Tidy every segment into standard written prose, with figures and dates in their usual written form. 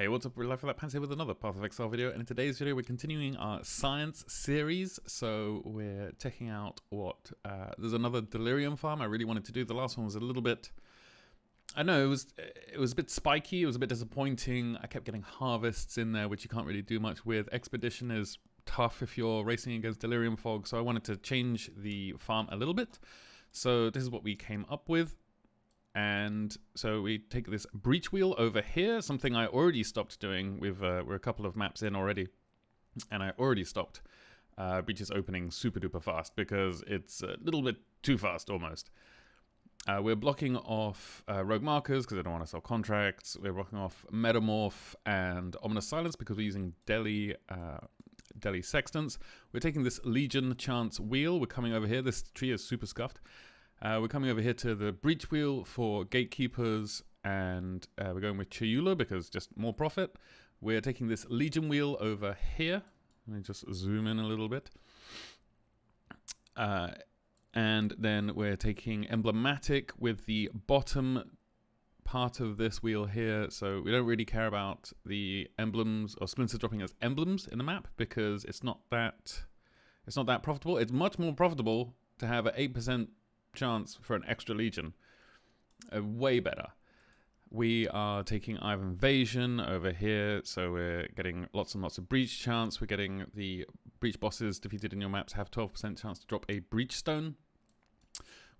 Hey, what's up? We're Life Without Pants here with another Path of Exile video, and in today's video we're continuing our science series. So we're checking out what, there's another Delirium farm I really wanted to do. The last one was a little bit, I know, it was a bit spiky, it was a bit disappointing. I kept getting harvests in there, which you can't really do much with. Expedition is tough if you're racing against Delirium Fog, so I wanted to change the farm a little bit. So this is what we came up with. And so we take this breach wheel over here, something I already stopped doing. We're a couple of maps in already, and I already stopped breaches opening super duper fast because it's a little bit too fast almost. We're blocking off rogue markers because I don't want to sell contracts. We're blocking off metamorph and ominous silence because we're using Deli Sextants. We're taking this Legion chance wheel. We're coming over here. This tree is super scuffed. We're coming over here to the breach wheel for gatekeepers, and we're going with Chayula because just more profit. We're taking this Legion wheel over here. Let me just zoom in a little bit. And then we're taking emblematic with the bottom part of this wheel here. So we don't really care about the emblems or splinters dropping as emblems in the map because it's not that profitable. It's much more profitable to have an 8% chance for an extra legion. Way better. We are taking Eye of Invasion over here, so we're getting lots and lots of breach chance. We're getting the breach bosses defeated in your maps have 12% chance to drop a breach stone.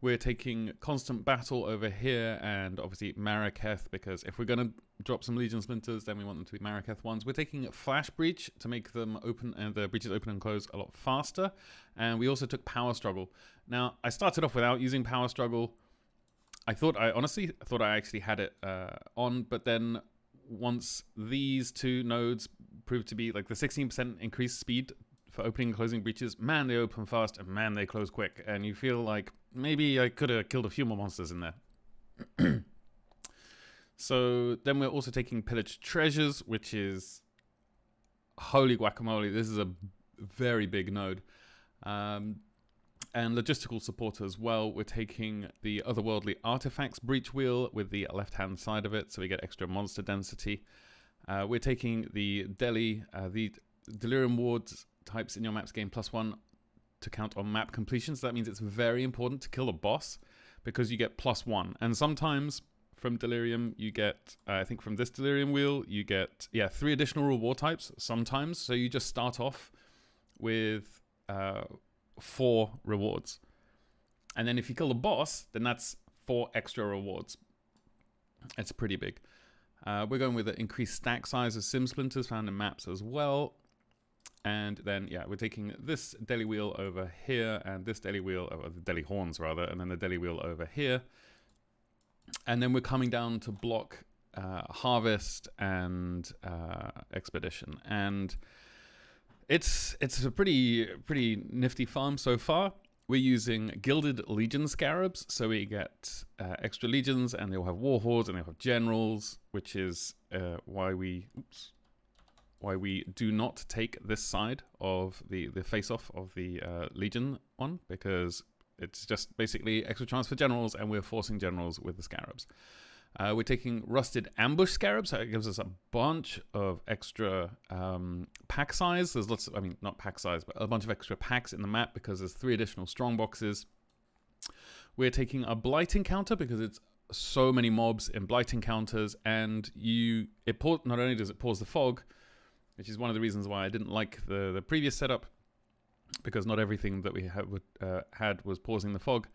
We're taking Constant Battle over here, and obviously Maraketh, because if we're going to drop some Legion Splinters, then we want them to be Maraketh ones. We're taking Flash Breach to make them open, and the breaches open and close a lot faster. And we also took Power Struggle. Now, I started off without using Power Struggle. I honestly thought I actually had it on, but then once these two nodes proved to be like the 16% increased speed for opening and closing breaches, man, they open fast, and man, they close quick. And you feel like maybe I could have killed a few more monsters in there. So then we're also taking Pillaged Treasures, which is holy guacamole. This is a very big node. And logistical support as well. We're taking the Otherworldly Artifacts breach wheel with the left-hand side of it, so we get extra monster density. We're taking the the Delirium Wards types in your maps gain +1 to count on map completion. So that means it's very important to kill a boss because you get +1. And sometimes from Delirium you get, I think from this Delirium wheel, you get, 3 additional reward types sometimes. So you just start off with 4 rewards. And then if you kill the boss, then that's 4 extra rewards. It's pretty big. We're going with the increased stack size of sim splinters found in maps as well. And then, we're taking this deli wheel over here and this deli wheel, or the deli horns rather, and then the deli wheel over here. And then we're coming down to block harvest and expedition. And it's a pretty nifty farm so far. We're using Gilded Legion Scarabs, so we get extra legions, and they'll have war hordes and they'll have generals, which is why we do not take this side of the face-off of the Legion one, because it's just basically extra chance for generals, and we're forcing generals with the Scarabs. We're taking Rusted Ambush Scarabs, so it gives us a bunch of extra pack size. There's lots of, I mean, not pack size, but a bunch of extra packs in the map because there's 3 additional strong boxes. We're taking a Blight Encounter because it's so many mobs in Blight Encounters, and not only does it pause the fog, which is one of the reasons why I didn't like the previous setup, because not everything that we had was pausing the fog.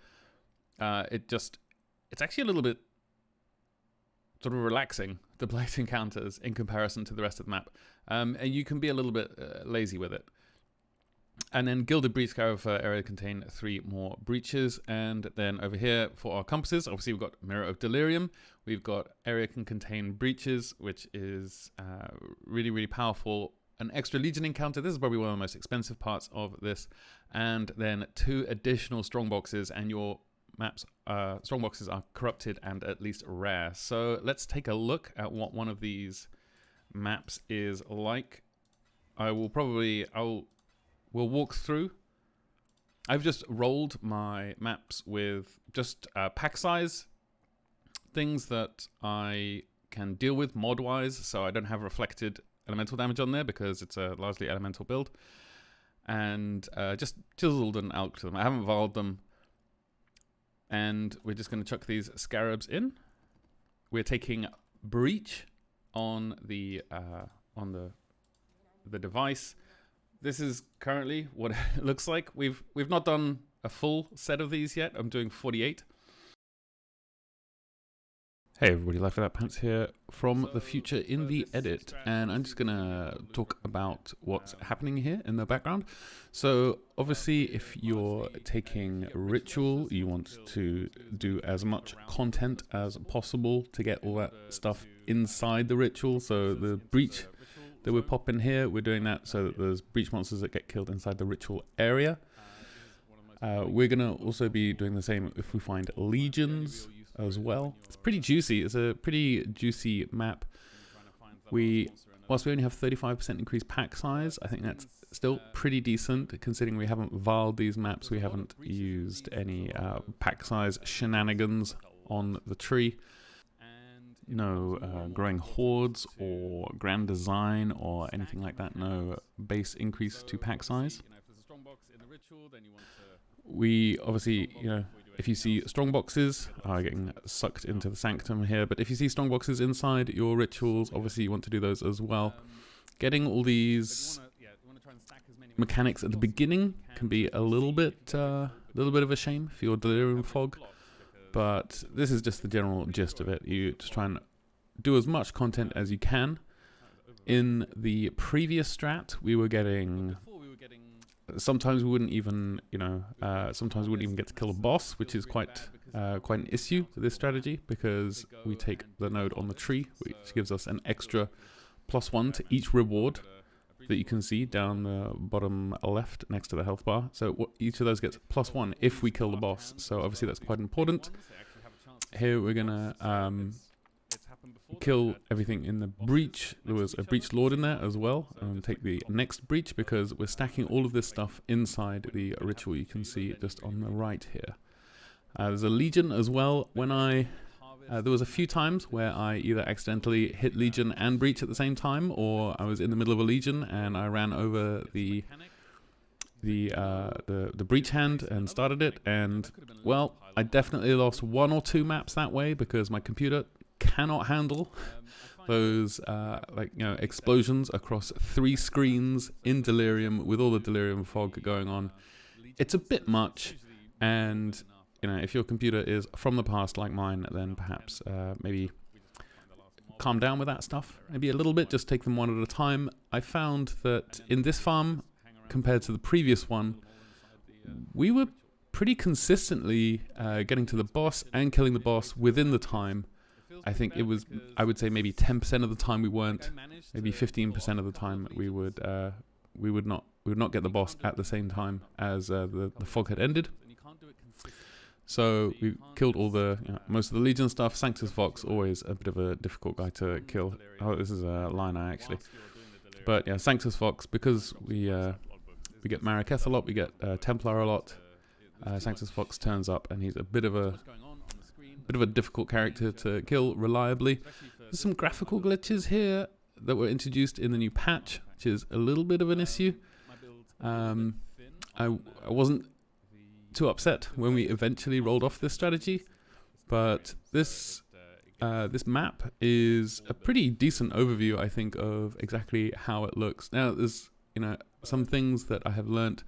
It's actually a little bit sort of relaxing, the Blight Encounters, in comparison to the rest of the map. And you can be a little bit lazy with it. And then Gilded Breach Scarab for area contain 3 more breaches. And then over here for our compasses, obviously we've got Mirror of Delirium. We've got area can contain breaches, which is really, really powerful. An extra Legion encounter. This is probably one of the most expensive parts of this. And then 2 additional strong boxes, and your maps, strong boxes are corrupted and at least rare. So let's take a look at what one of these maps is like. We'll walk through. I've just rolled my maps with just pack size, things that I can deal with mod-wise, so I don't have reflected elemental damage on there because it's a largely elemental build. And just chiseled and alked them. I haven't evolved them. And we're just going to chuck these Scarabs in. We're taking Breach on the device. This is currently what it looks like. We've not done a full set of these yet. I'm doing 48. Hey everybody, Life Without Pants here from the future in the edit, and I'm just gonna talk about what's happening here in the background. So obviously if you're taking Ritual, you want to do as much content as possible to get all that stuff inside the Ritual. So the Breach that we're popping here, we're doing that so that there's Breach monsters that get killed inside the Ritual area. We're gonna also be doing the same if we find Legions as well. It's pretty juicy. It's a pretty juicy map. Whilst we only have 35% increased pack size, I think that's still pretty decent considering we haven't viled these maps. We haven't used any pack size shenanigans on the tree. No growing hordes or grand design or anything like that. No base increase to pack size. We obviously, if you see strong boxes, getting sucked into the sanctum here, but if you see strong boxes inside your rituals, obviously you want to do those as well. Getting all these mechanics at the beginning can be a little bit of a shame for your delirium fog, but this is just the general gist of it. You just try and do as much content as you can. In the previous strat, we were getting... Sometimes we wouldn't even, sometimes we wouldn't even get to kill a boss, which is quite an issue with this strategy because we take the node on the tree, which gives us an extra +1 to each reward that you can see down the bottom left next to the health bar. So each of those gets +1 if we kill the boss. So obviously that's quite important. Here we're gonna kill everything in the breach. There was a breach lord in there as well, and take the next breach because we're stacking all of this stuff inside the ritual. You can see just on the right here. There's a legion as well. When there was a few times where I either accidentally hit legion and breach at the same time, or I was in the middle of a legion and I ran over the breach hand and started it, and well, I definitely lost 1 or 2 maps that way because my computer cannot handle those explosions across 3 screens in Delirium with all the Delirium fog going on. It's a bit much, and if your computer is from the past like mine, then perhaps maybe calm down with that stuff. Maybe a little bit, just take them one at a time. I found that in this farm, compared to the previous one, we were pretty consistently getting to the boss and killing the boss within the time. I think it was, I would say maybe 10% of the time we weren't, maybe 15% of the time we would not get the boss at the same time as the fog had ended. So we killed all the most of the Legion stuff. Sanctus Vox, always a bit of a difficult guy to kill. Oh, this is a liner actually, but yeah, Sanctus Vox, because we get Maraketh a lot, we get Templar a lot. Sanctus Vox turns up and he's a bit of a difficult character to kill reliably. There's some graphical glitches here that were introduced in the new patch, which is a little bit of an issue. I wasn't too upset when we eventually rolled off this strategy, but this map is a pretty decent overview, I think, of exactly how it looks. Now, there's some things that I have learnt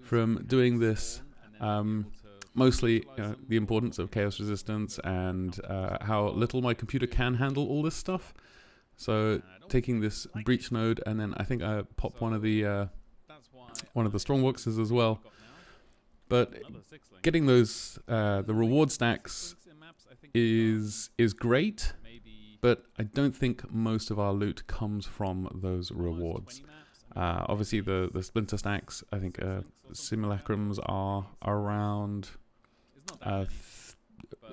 from doing this. Mostly the importance of chaos resistance and how little my computer can handle all this stuff. So taking this breach node, and then I think I popped one of the strong boxes as well. But getting those the reward stacks is great, but I don't think most of our loot comes from those rewards. Obviously the splinter stacks, I think simulacrums are around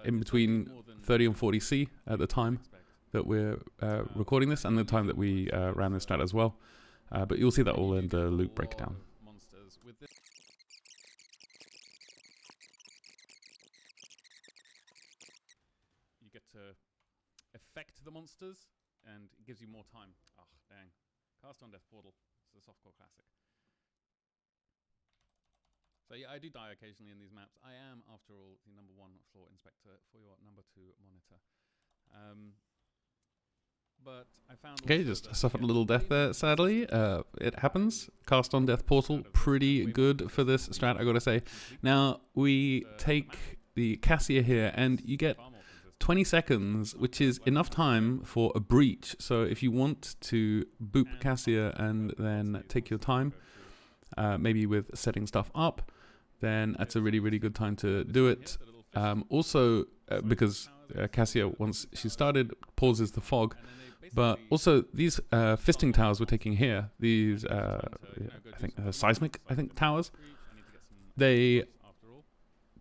in between 30 and 40 C at the time that we're recording this, and the time that we ran this strat as well. But you'll see that all in the loot breakdown. You get to effect to the monsters, and it gives you more time. Oh, dang. Cast on Death Portal. It's a softcore classic. So yeah, I do die occasionally in these maps. I am, after all, the #1 floor inspector for your #2 monitor. But I found... Okay, just suffered a little death there, sadly. It happens. Cast on Death Portal, pretty good for this strat, I gotta say. Now, we take the Cassia here, and you get 20 seconds, which is enough time for a breach. So if you want to boop Cassia and then take your time, maybe with setting stuff up, then that's a really, really good time to do it. Also, because Cassia, once she started, pauses the fog. But also, these fisting towers we're taking here, these, I think, seismic, towers, they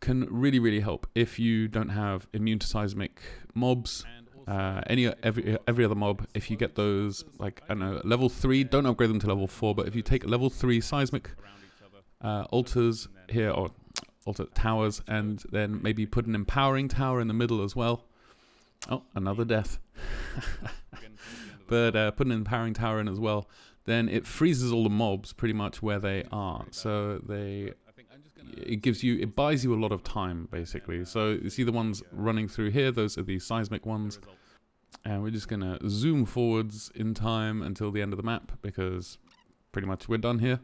can really, really help if you don't have immune to seismic mobs. Every other mob, if you get those, like, I don't know, level 3, don't upgrade them to level 4, but if you take level 3 seismic altars here, or altar towers, and then maybe put an empowering tower in the middle as well. Oh, another death. But put an empowering tower in as well, then it freezes all the mobs pretty much where they are. So it buys you a lot of time, basically. So you see the ones running through here, those are the seismic ones. And we're just going to zoom forwards in time until the end of the map, because pretty much we're done here.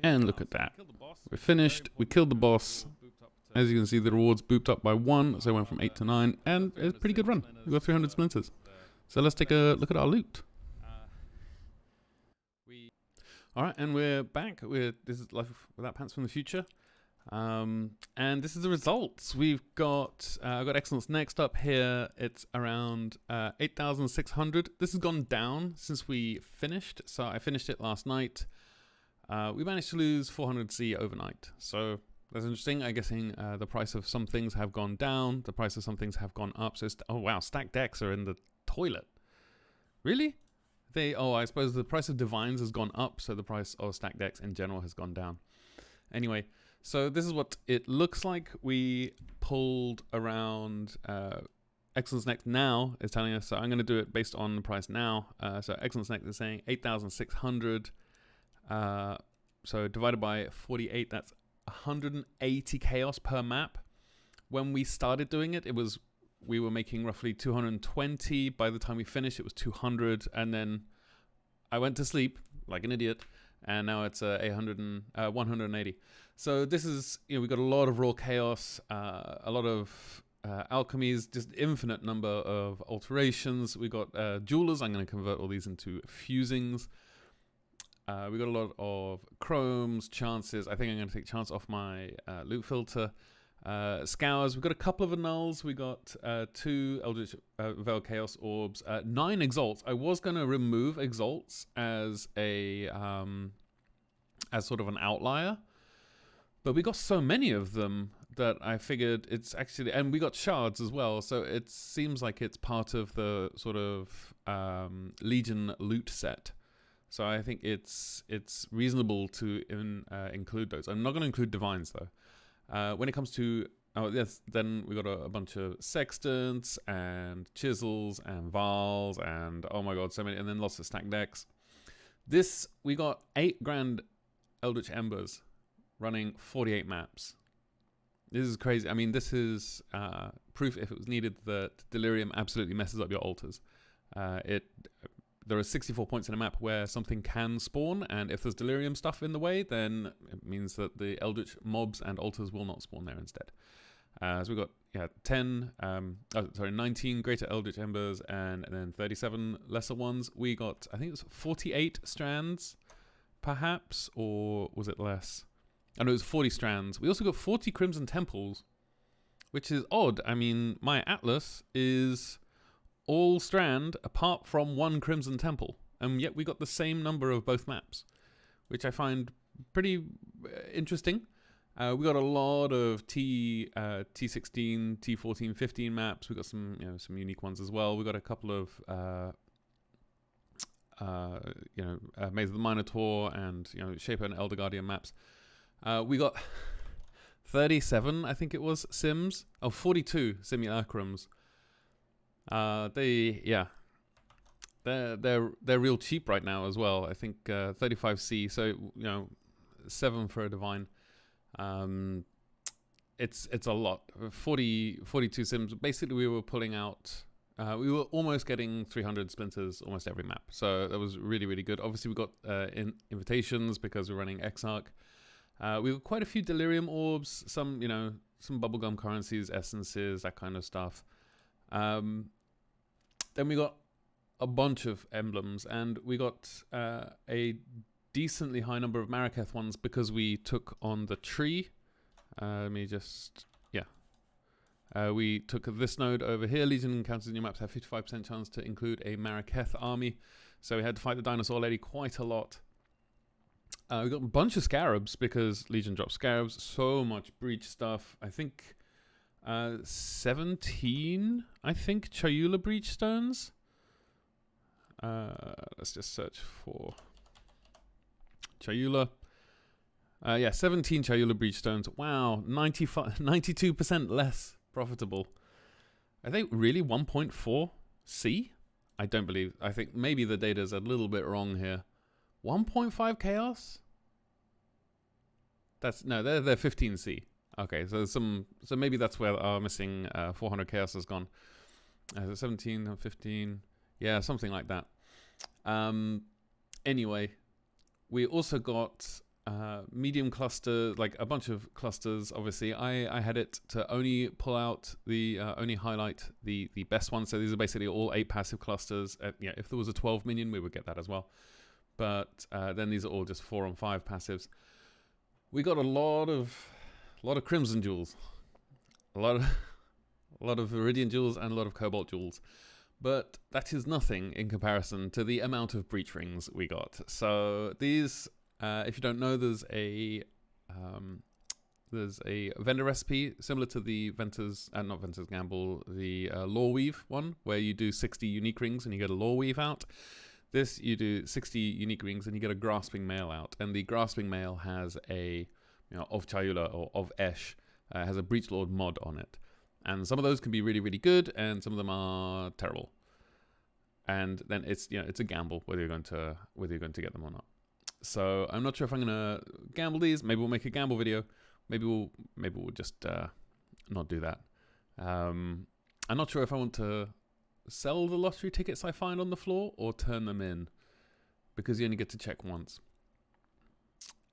And look at that. We're finished. We killed the boss. As you can see, the rewards booped up by 1, so I went from 8 to 9, and it's a pretty good run. We got 300 splinters. So let's take a look at our loot. Alright, and we're back. This is Life Without Pants from the future. And this is the results. We've got, I've got Excellence next up here. It's around 8,600. This has gone down since we finished. So I finished it last night. We managed to lose 400C overnight. So that's interesting. I'm guessing the price of some things have gone down. The price of some things have gone up. So oh wow, stacked decks are in the toilet. Really? I suppose the price of divines has gone up, so the price of stacked decks in general has gone down. Anyway, so this is what it looks like. We pulled around Excellence Next now is telling us, so I'm going to do it based on the price now. So Excellence Next is saying 8,600. So divided by 48, that's 180 chaos per map. When we started doing it, we were making roughly 220. By the time we finished, it was 200, and then I went to sleep like an idiot, and now it's 180. So this is, we got a lot of raw chaos, a lot of alchemies, just infinite number of alterations. We got jewelers. I'm going to convert all these into fusings. We got a lot of chromes, chances. I think I'm going to take chance off my loot filter. Scours. We've got a couple of annuls. We got 2 Eldritch Veil Chaos Orbs, 9 Exalts. I was going to remove Exalts as a as sort of an outlier, but we got so many of them that I figured it's actually, and we got shards as well, so it seems like it's part of the sort of Legion loot set. So I think it's reasonable to include those. I'm not going to include divines though. When it comes to, then we got a bunch of sextants and chisels and vals and oh my god, so many, and then lots of stacked decks. We got 8 grand Eldritch Embers running 48 maps. This is crazy. I mean, this is proof, if it was needed, that Delirium absolutely messes up your altars. There are 64 points in a map where something can spawn, and if there's Delirium stuff in the way, then it means that the Eldritch mobs and altars will not spawn there instead. So we've got 19 greater Eldritch Embers and then 37 lesser ones. We got, I think it was 48 strands, perhaps, or was it less? I know it was 40 strands. We also got 40 Crimson Temples, which is odd. I mean, my Atlas is all strand apart from 1 Crimson Temple, and yet we got the same number of both maps, which I find pretty interesting. We got a lot of T16, T14, 15 maps. We got some unique ones as well. We got a couple of Maze of the Minotaur and Shaper and Elder Guardian maps. We got 37, I think it was, sims. Oh, 42 simulacrums. They're real cheap right now as well. I think 35C, so 7 for a divine. It's a lot. 42 sims. Basically, we were pulling out. We were almost getting 300 splinters almost every map, so that was really, really good. Obviously, we got invitations because we're running Exarch. We got quite a few Delirium orbs, some bubblegum currencies, essences, that kind of stuff. Then we got a bunch of emblems, and we got a decently high number of Maraketh ones because we took on the tree. We took this node over here. Legion encounters in your maps have 55% chance to include a Maraketh army. So we had to fight the dinosaur lady quite a lot. We got a bunch of Scarabs because Legion dropped Scarabs. So much Breach stuff. I think 17, Chayula Breach Stones. Let's just search for Chayula. 17 Chayula Breach Stones. Wow, 92% less profitable. I think really 1.4 C? I don't believe. I think maybe the data's a little bit wrong here. 1.5 chaos? They're 15 C. Okay, so maybe that's where our missing 400 chaos has gone. 17 or 15. Yeah, something like that. Anyway, we also got medium cluster, like a bunch of clusters. Obviously, I had it to only pull out only highlight the best ones. So these are basically all 8 passive clusters. If there was a 12 minion, we would get that as well. But then these are all just 4 on 5 passives. We got a lot of Crimson Jewels, a lot of Viridian Jewels, and a lot of Cobalt Jewels. But that is nothing in comparison to the amount of Breach Rings we got. So these, if you don't know, there's a vendor recipe similar to the not Venter's Gamble, the Lore Weave one, where you do 60 unique rings and you get a Lore Weave out. This, you do 60 unique rings and you get a Grasping Mail out. And the Grasping Mail has of Chayula or of Esh, has a Breach Lord mod on it. And some of those can be really, really good, and some of them are terrible. And then it's a gamble whether you're going to get them or not. So I'm not sure if I'm gonna gamble these. Maybe we'll make a gamble video. Maybe we'll just not do that. I'm not sure if I want to sell the lottery tickets I find on the floor or turn them in, because you only get to check once.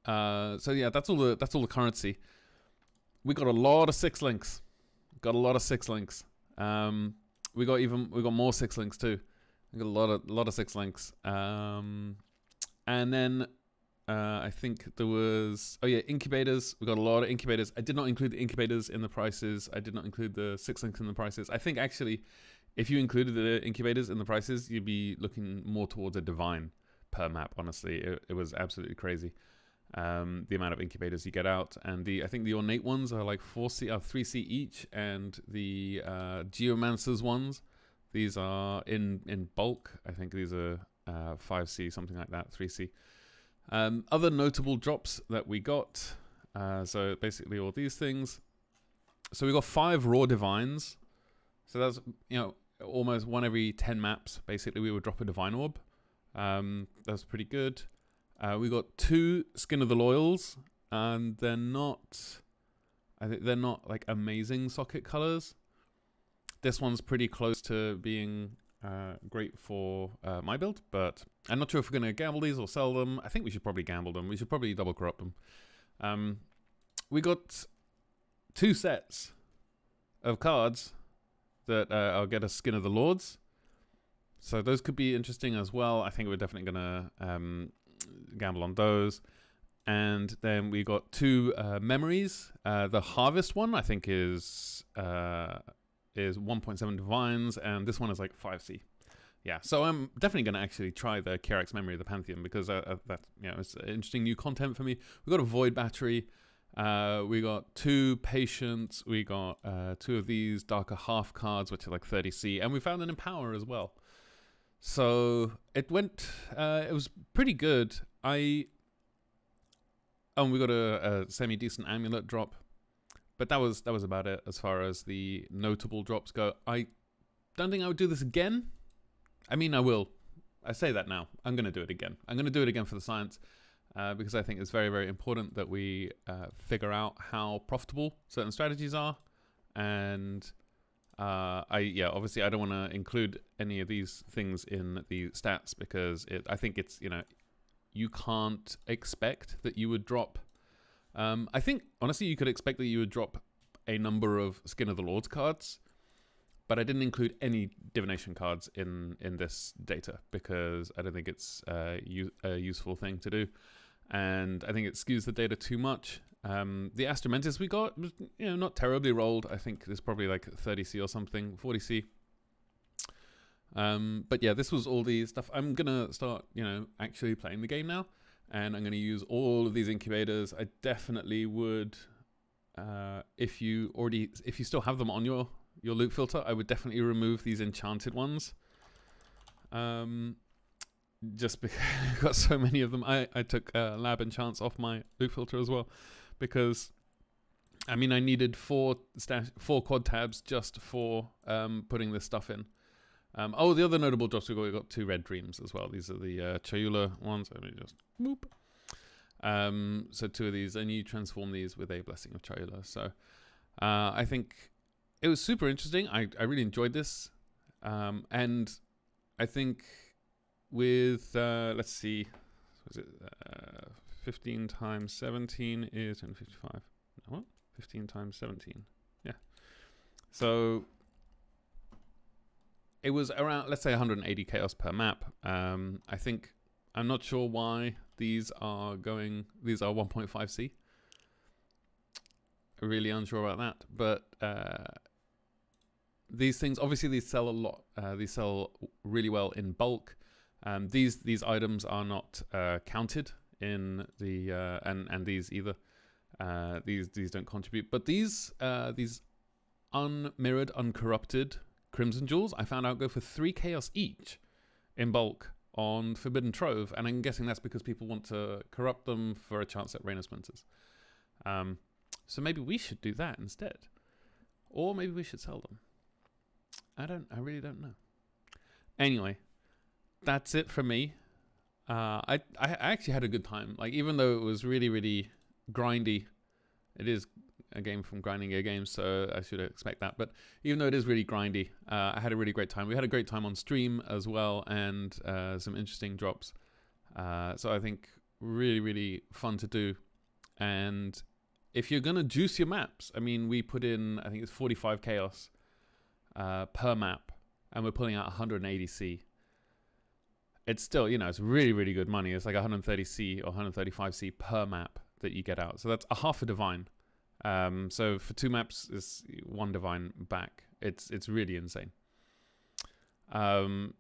So yeah, that's all the currency. We got a lot of 6 links. We got more 6 links too. We got a lot of 6 links. And then I think there was Incubators. We got a lot of Incubators. I did not include the Incubators in the prices. I did not include the 6 links in the prices. I think actually, if you included the Incubators in the prices, you'd be looking more towards a divine per map. Honestly, it was absolutely crazy. The amount of Incubators you get out, and I think the ornate ones are like 3C each, and the Geomancers ones, these are in bulk. I think these are 5C, something like that, 3C. Other notable drops that we got, so basically all these things. So we got 5 raw divines, so that's almost 1 every 10 maps. Basically, we would drop a divine orb. That's pretty good. We got 2 Skin of the Loyals, and they're not like amazing socket colors. This one's pretty close to being great for my build, but I'm not sure if we're going to gamble these or sell them. I think we should probably gamble them. We should probably double corrupt them. We got 2 sets of cards that I'll get a Skin of the Lords. So those could be interesting as well. I think we're definitely going to gamble on those. And then we got 2 memories. The Harvest one I think is 1.7 divines, and this one is like 5C. Yeah, so I'm definitely going to actually try the Kirac's Memory of the Pantheon, because it's interesting new content for me. We got a Void Battery. We got 2 Patience. We got 2 of these Darker Half cards, which are like 30C, and we found an Empower as well. So it went. It was pretty good. We got a semi-decent amulet drop. But that was about it as far as the notable drops go. I don't think I would do this again. I mean, I will. I say that now. I'm going to do it again. I'm going to do it again for the science because I think it's very, very important that we figure out how profitable certain strategies are. And obviously I don't want to include any of these things in the stats because I think it's, you can't expect that you would drop. I think, honestly, you could expect that you would drop a number of Skin of the Lords cards, but I didn't include any divination cards in this data because I don't think it's a useful thing to do. And I think it skews the data too much. The Astromentis we got was, not terribly rolled. I think there's probably like 30C or something, 40C. But yeah, this was all the stuff. I'm going to start, actually playing the game now. And I'm going to use all of these incubators. I definitely would, if you still have them on your loot filter, I would definitely remove these enchanted ones. Just because I've got so many of them. I took lab enchants off my loot filter as well, because I needed four quad tabs just for putting this stuff in. The other notable drops we got 2 red dreams as well. These are the Chayula ones. Let me just boop. So 2 of these, and you transform these with a Blessing of Chayula. So I think it was super interesting. I really enjoyed this, and I think with let's see, was it 15 times 17 is 255. No, what? 15 times 17. Yeah. So it was around, let's say, 180 chaos per map. I think, I'm not sure why these are 1.5C. Really unsure about that. But these things, obviously these sell a lot. These sell really well in bulk. These items are not counted in the, and these either. These don't contribute. But these unmirrored, uncorrupted Crimson Jewels, I found out, go for 3 chaos each in bulk on Forbidden Trove, and I'm guessing that's because people want to corrupt them for a chance at Rain of Splinters. So maybe we should do that instead, or maybe we should sell them. I really don't know. Anyway, that's it for me. I actually had a good time. Like, even though it was really, really grindy, it is a game from Grinding Gear Games, so I should expect that. But even though it is really grindy, I had a really great time. We had a great time on stream as well, and some interesting drops. So I think really, really fun to do. And if you're going to juice your maps, we put in, I think it's 45 chaos per map, and we're pulling out 180C. It's still, it's really, really good money. It's like 130C or 135C per map that you get out. So that's a half a divine. So for 2 maps, it's 1 divine back. It's really insane. And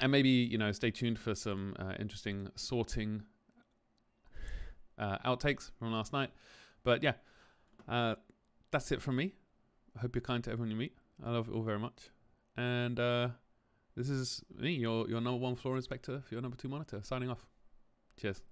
maybe, stay tuned for some interesting sorting outtakes from last night. But yeah, that's it from me. I hope you're kind to everyone you meet. I love you all very much. And this is me, your number 1 floor inspector for your number 2 monitor, signing off. Cheers.